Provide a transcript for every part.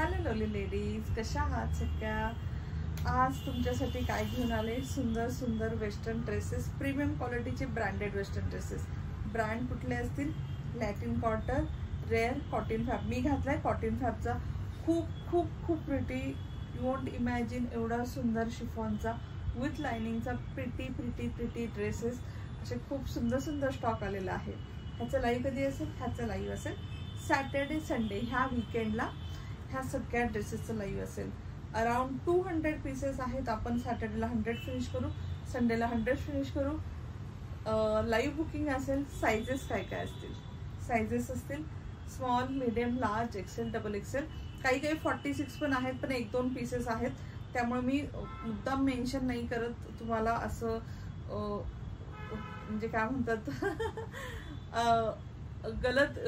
Hello lovely ladies, कशा आहात सगळ्या? आज तुमच्यासाठी काय घेऊन आले? सुंदर सुंदर वेस्टर्न ड्रेसेस, प्रीमियम क्वालिटीचे ब्रँडेड वेस्टर्न ड्रेसेस. ब्रँड कुठले असतील? Latin Cotton, Rare Cotton Fab. मी घातलाय कॉटन फॅबचा. खूप खूप खूप प्रिटी, यू वोंट इमॅजिन एवढा सुंदर शिफॉनचा विथ लाइनिंगचा प्रिटी प्रिटी प्रिटी ड्रेसेस. असे खूप सुंदर सुंदर स्टॉक आलेला आहे. ह्याचं लाईव्ह कधी असेल? ह्याचं लाईव्ह असेल सॅटर्डे संडे ह्या वीकेंडला. ह्या सगळ्या ड्रेसेसचं लाईव्ह असेल. अराउंड 200 पीसेस आहेत. आपण सॅटर्डेला 100 फिनिश करू, संडेला 100 फिनिश करू. लाईव्ह बुकिंग असेल. सायझेस काय काय असतील? सायझेस असतील small, medium, large, XL, double XL. काही काही 46 पण आहेत, पण 1-2 पीसेस आहेत. त्यामुळे मी मुद्दाम मेन्शन नाही करत तुम्हाला असं म्हणजे काय म्हणतात गलत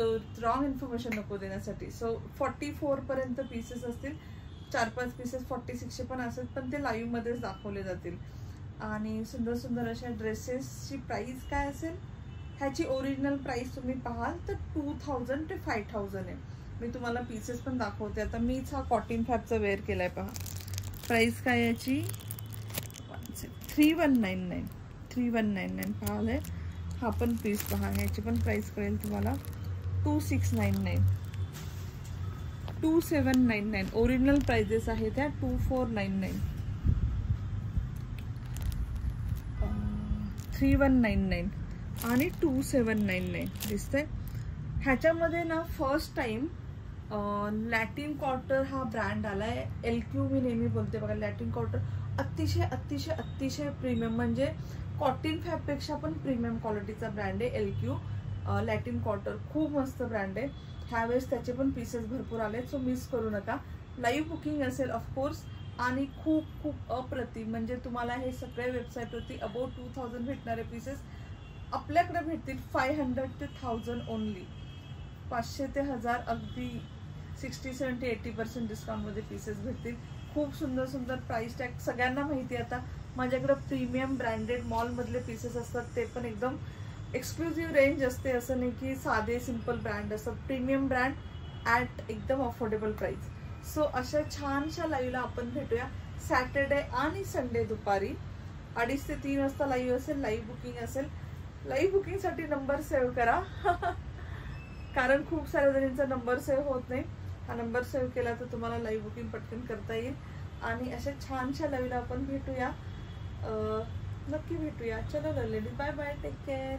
रॉंग इन्फॉर्मेशन नको देण्यासाठी. सो 44 पर्यंत पीसेस असतील. 4-5 पीसेस 46चे पण असतात, पण ते लाईव्ह मध्येच दाखवले जातील. आणि सुंदर सुंदर अशा ड्रेसेसची प्राइस काय असेल? ह्याची ओरिजिनल प्राइस तुम्ही पाहाल तर 2000 ते 5000 आहे. मी तुम्हाला पीसेस पण दाखवते. आता मीच हा कॉटन फॅबचा वेअर केलाय, पहा. प्राइस काय याची? 3199. 3199 पाहालंय. हा पण पीस पहा, ह्याची पण प्राइस कळेल तुम्हाला. 2699, 2799. ओरिजिनल प्राइजेस आहेत त्या. 2499, 3199 आणि 2799 दिसतंय. ह्याच्यामध्ये ना फर्स्ट टाइम लॅटिन कॉटन हा ब्रँड आलाय. LQ मी नेहमी बोलते बघा, लॅटिन कॉटन अतिशय अतिशय अतिशय प्रीमियम, म्हणजे कॉटन फॅबपेक्षा पण प्रीमियम क्वालिटीचा ब्रँड आहे LQ. लॅटिन कॉटन खूप मस्त ब्रँड आहे. ह्यावेळेस त्याचे पण पीसेस भरपूर आले, सो मिस करू नका. लाईव्ह बुकिंग असेल ऑफकोर्स. आणि खूप खूप अप्रतिम, म्हणजे तुम्हाला हे सगळे वेबसाईटवरती अबाउट 2000 भेटणारे पीसेस आपल्याकडे भेटतील 500 ते 1000 ओनली. 500 ते 1000 अगदी 60, 70, 80% डिस्काउंटमध्ये पीसेस भेटतील. खूप सुंदर सुंदर प्राइस टॅग. सगळ्यांना माहिती आहे आता माझ्याकडे प्रीमियम ब्रँडेड मॉलमधले पीसेस असतात, ते पण एकदम एक्सक्लुझिव्ह रेंज असते. असं नाही की साधे सिंपल ब्रँड असतात. प्रीमियम ब्रँड ॲट एकदम अफोर्डेबल प्राइस. सो अशा छानशा लाईव्हला आपण भेटूया सॅटर्डे आणि संडे दुपारी 2:30 ते 3 वाजता लाईव्ह असेल. लाईव्ह बुकिंग असेल. लाईव्ह बुकिंगसाठी नंबर सेव्ह करा कारण खूप साऱ्या जणींचा नंबर सेव्ह होत नाही. हा नंबर सेव्ह केला तर तुम्हाला लाईव्ह बुकिंग पटकन करता येईल. आणि अशा छानशा लाईव्हला आपण भेटूया, नक्की भेटूया. चलो ladies, bye bye, take care.